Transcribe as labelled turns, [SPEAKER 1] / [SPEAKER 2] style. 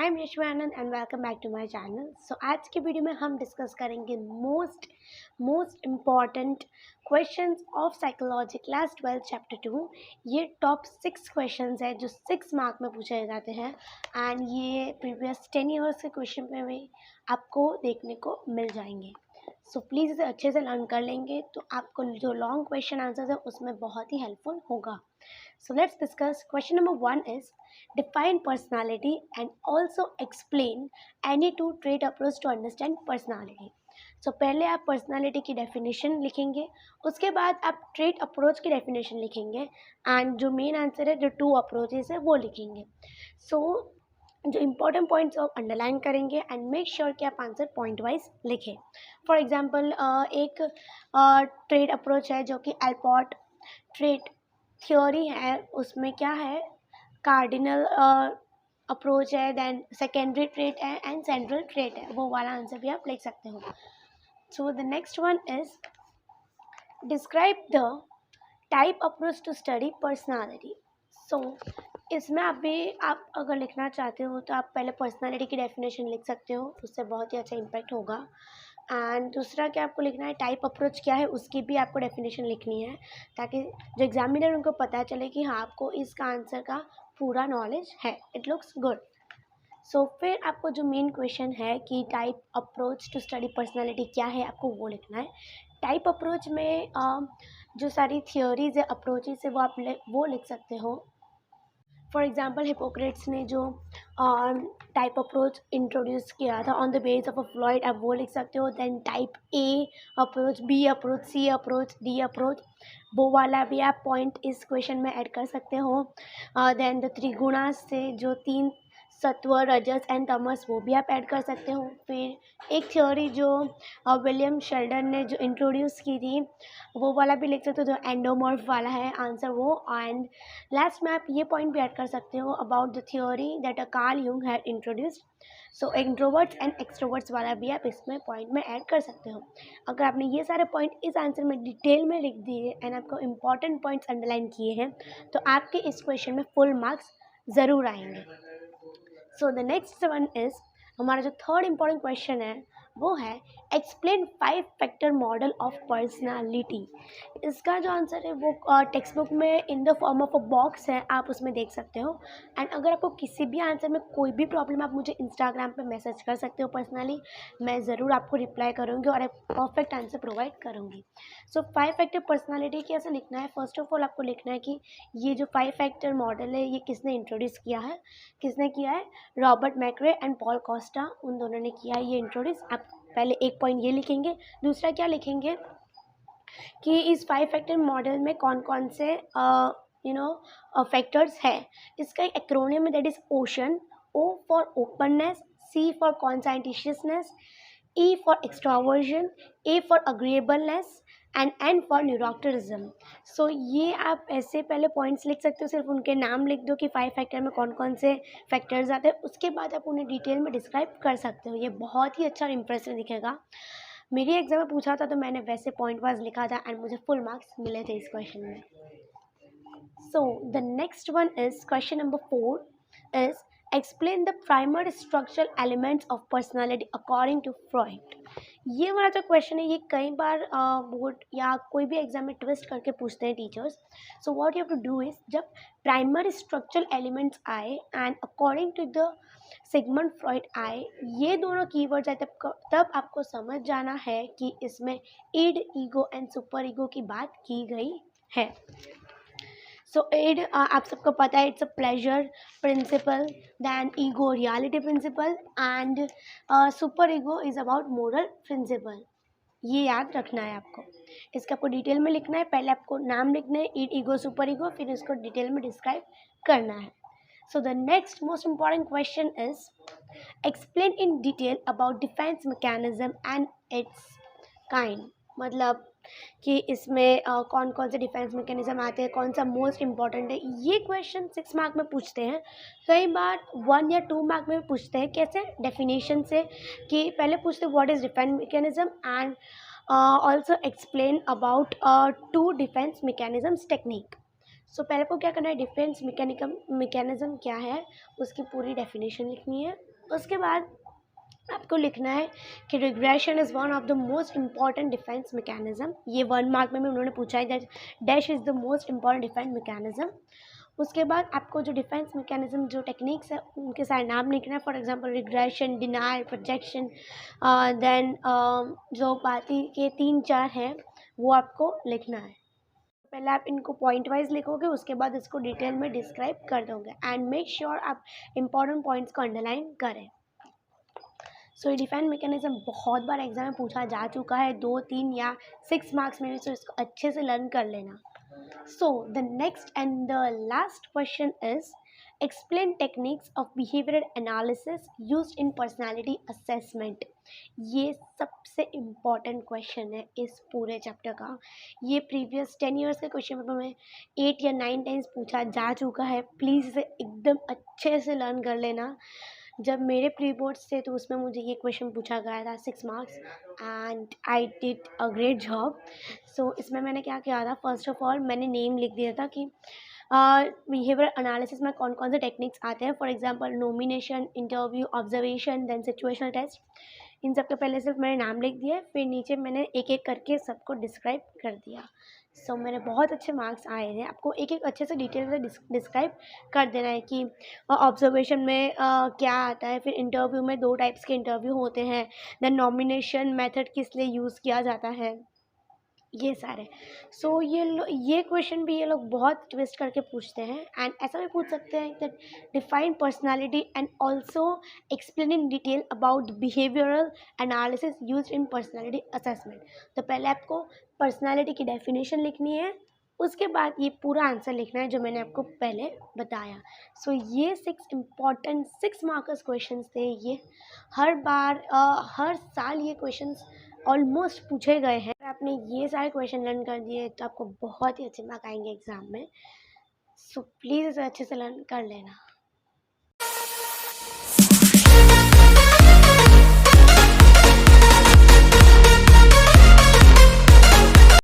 [SPEAKER 1] I am Yashwanand and welcome back to my channel. So आज के video में हम डिस्कस करेंगे most important questions of psychology class 12 chapter 2। ये टॉप 6 क्वेश्चंस है जो 6 मार्क में पूछे जाते हैं एंड ये प्रीवियस 10 ईयर्स के क्वेश्चन में भी आपको देखने को मिल जाएंगे। सो प्लीज़ इसे अच्छे से लर्न कर लेंगे तो आपको जो लॉन्ग क्वेश्चन आंसर्स है उसमें बहुत ही हेल्पफुल होगा। So let's discuss. Question number 1 is define personality and also explain any two trait approach to understand personality. So पहले आप personality की definition लिखेंगे, उसके बाद आप trait approach की definition लिखेंगे and जो main answer है जो two approaches है वो लिखेंगे. So जो important points आप underline करेंगे and make sure कि आप आंसर point wise लिखें. For example एक trait approach है जो कि Alport trait थ्योरी है, उसमें क्या है कार्डिनल अप्रोच है, देन सेकेंडरी ट्रेट है एंड सेंट्रल ट्रेट है, वो वाला आंसर भी आप लिख सकते हो। So the next one is describe the type approach to study personality. So इसमें आप अगर लिखना चाहते हो तो आप पहले पर्सनालिटी की डेफिनेशन लिख सकते हो, उससे बहुत ही अच्छा इम्पैक्ट होगा। एंड दूसरा क्या आपको लिखना है, टाइप अप्रोच क्या है उसकी भी आपको डेफिनेशन लिखनी है ताकि जो एग्जामिनर उनको पता चले कि हाँ आपको इसका आंसर का पूरा नॉलेज है। It looks good. सो फिर आपको जो मेन क्वेश्चन है कि type approach to study personality क्या है, आपको वो लिखना है। टाइप अप्रोच में जो सारी थियोरीज है, अप्रोचेस है, वो आप वो लिख सकते हो। फॉर एग्जाम्पल हिपोक्रेट्स ने जो टाइप अप्रोच इंट्रोड्यूस किया था on the base of a Freud, आप वो लिख सकते हो। Then type A approach, B approach, C approach, D approach, वो वाला भी आप पॉइंट इस क्वेश्चन में ऐड कर सकते हो। देन द त्रिगुणा से जो 3 सत्व, रजस एंड तमस, वो भी आप ऐड कर सकते हो। फिर एक थ्योरी जो विलियम शेल्डन ने जो इंट्रोड्यूस की थी वो वाला भी लिख सकते हो, जो एंडोमॉर्फ वाला है आंसर वो। एंड लास्ट में आप ये पॉइंट भी ऐड कर सकते हो about the theory that Carl Jung had introduced. So introverts and extroverts वाला भी आप इसमें पॉइंट में ऐड कर सकते हो। अगर आपने ये सारे पॉइंट इस आंसर में डिटेल में लिख दिए एंड आपको इंपॉर्टेंट पॉइंट्स अंडरलाइन किए हैं तो आपके इस क्वेश्चन में फुल मार्क्स ज़रूर आएंगे। सो द नेक्स्ट वन इज हमारा जो थर्ड इम्पॉर्टेंट क्वेश्चन है वो है explain 5 factor model of personality. इसका जो आंसर है वो टेक्स्ट बुक में in the form of a box है, आप उसमें देख सकते हो। एंड अगर आपको किसी भी आंसर में कोई भी प्रॉब्लम आप मुझे इंस्टाग्राम पे मैसेज कर सकते हो पर्सनली, मैं ज़रूर आपको रिप्लाई करूँगी और एक परफेक्ट आंसर प्रोवाइड करूँगी। सो 5 फैक्टर पर्सनालिटी कैसे लिखना है, फर्स्ट ऑफ ऑल आपको लिखना है कि ये जो 5 फैक्टर मॉडल है ये किसने इंट्रोड्यूस किया है, किसने किया है, Robert McCrae and Paul Costa, उन दोनों ने किया है ये इंट्रोड्यूस। आप पहले एक पॉइंट ये लिखेंगे। दूसरा क्या लिखेंगे कि इस 5 फैक्टर मॉडल में कौन कौन से फैक्टर्स है। इसका एक एक्रोनियम है that is OCEAN, O for openness, C for conscientiousness, E for extraversion, A for agreeableness and N for neuroticism. So ये आप ऐसे पहले पॉइंट्स लिख सकते हो, सिर्फ उनके नाम लिख दो कि 5 फैक्टर में कौन कौन से फैक्टर्स आते हैं, उसके बाद आप उन्हें डिटेल में डिस्क्राइब कर सकते हो। ये बहुत ही अच्छा और इम्प्रेसिव दिखेगा। मेरी एग्जाम में पूछा था तो मैंने वैसे पॉइंट वाइज लिखा था एंड मुझे फुल मार्क्स मिले थे इस क्वेश्चन में। So the next one is question number 4 is explain the primary structural elements of personality according to Freud. ये वाला जो क्वेश्चन है ये कई बार बोर्ड या कोई भी एग्जाम में ट्विस्ट करके पूछते हैं teachers. So what you have to do is जब प्राइमरी स्ट्रक्चरल एलिमेंट्स आए and according to the Sigmund Freud आए, ये दोनों कीवर्ड्स आए, तब आपको समझ जाना है कि इसमें ईड, ईगो एंड सुपर ईगो की बात की गई है। सो ईड आप सबको पता है it's a pleasure principle, then ego reality principle and super ego is about moral principle. ये याद रखना है आपको। इसका आपको डिटेल में लिखना है, पहले आपको नाम लिखना है ईड, ईगो, सुपर ईगो, फिर इसको डिटेल में डिस्क्राइब करना है। सो the next most important question is explain in detail about defence mechanism and it's kind. मतलब कि इसमें कौन कौन से डिफेंस मैकेनिज्म आते हैं, कौन सा मोस्ट इम्पॉर्टेंट है। ये क्वेश्चन 6 मार्क में पूछते हैं, कई बार 1 या 2 मार्क में भी पूछते हैं। कैसे, डेफिनेशन से, कि पहले पूछते हैं what is defence mechanism and also explain about 2 defence mechanisms technique. So पहले को क्या करना है, डिफेंस मैकेनिज्म क्या है उसकी पूरी डेफिनेशन लिखनी है। उसके बाद आपको लिखना है कि regression is one of the most important defence mechanism. ये 1 मार्क में भी उन्होंने पूछा है that dash is the most important defence mechanism. उसके बाद आपको जो डिफेंस मैकेनिज्म जो टेक्निक्स है उनके सारे नाम लिखना है। For example regression, denial, projection, then जो बाकी के 3-4 हैं वो आपको लिखना है। पहले आप इनको पॉइंट वाइज लिखोगे, उसके बाद इसको डिटेल में डिस्क्राइब कर दोगे एंड मेक श्योर आप इंपॉर्टेंट पॉइंट्स को अंडरलाइन करें। सो ये डिफेंस मैकेनिज्म बहुत बार एग्जाम में पूछा जा चुका है, 2-3 या 6 मार्क्स में, तो इसको अच्छे से लर्न कर लेना। सो the next and the last question is explain techniques of behavioural analysis used in personality assessment. ये सबसे इम्पॉर्टेंट क्वेश्चन है इस पूरे चैप्टर का। ये प्रीवियस 10 ईयर्स के क्वेश्चन पेपर में 8 या 9 टाइम्स पूछा जा चुका है। प्लीज़ इसे एकदम अच्छे से लर्न कर लेना। जब मेरे प्री बोर्ड्स थे तो उसमें मुझे ये क्वेश्चन पूछा गया था 6 marks and I did a great job. So इसमें मैंने क्या किया था, फर्स्ट ऑफ ऑल मैंने नेम लिख दिया था कि बिहेवियर एनालिसिस में कौन कौन से टेक्निक्स आते हैं। For example nomination, interview, observation, then situational test. इन सब के पहले सिर्फ मैंने नाम लिख दिया, फिर नीचे मैंने एक एक करके सबको डिस्क्राइब कर दिया। सो मेरे बहुत अच्छे मार्क्स आए थे। आपको एक एक अच्छे से डिटेल से डिस्क्राइब कर देना है कि ऑब्जर्वेशन में क्या आता है, फिर इंटरव्यू में 2 टाइप्स के इंटरव्यू होते हैं, देन नॉमिनेशन मेथड किस लिए यूज़ किया जाता है, ये सारे। सो ये क्वेश्चन भी ये लोग बहुत ट्विस्ट करके पूछते हैं एंड ऐसा भी पूछ सकते हैं that define personality and also explain in detail about behavioural analysis used in personality assessment. तो पहले आपको पर्सनालिटी की डेफिनेशन लिखनी है, उसके बाद ये पूरा आंसर लिखना है जो मैंने आपको पहले बताया। सो ये 6 इम्पॉर्टेंट 6 मार्कर्स क्वेश्चंस थे। ये हर बार हर साल ये क्वेश्चंस ऑलमोस्ट पूछे गए हैं। अगर आपने ये सारे क्वेश्चन लर्न कर दिए तो आपको बहुत ही अच्छे मार्क आएंगे एग्ज़ाम में। सो प्लीज़ इसे अच्छे से लर्न कर लेना।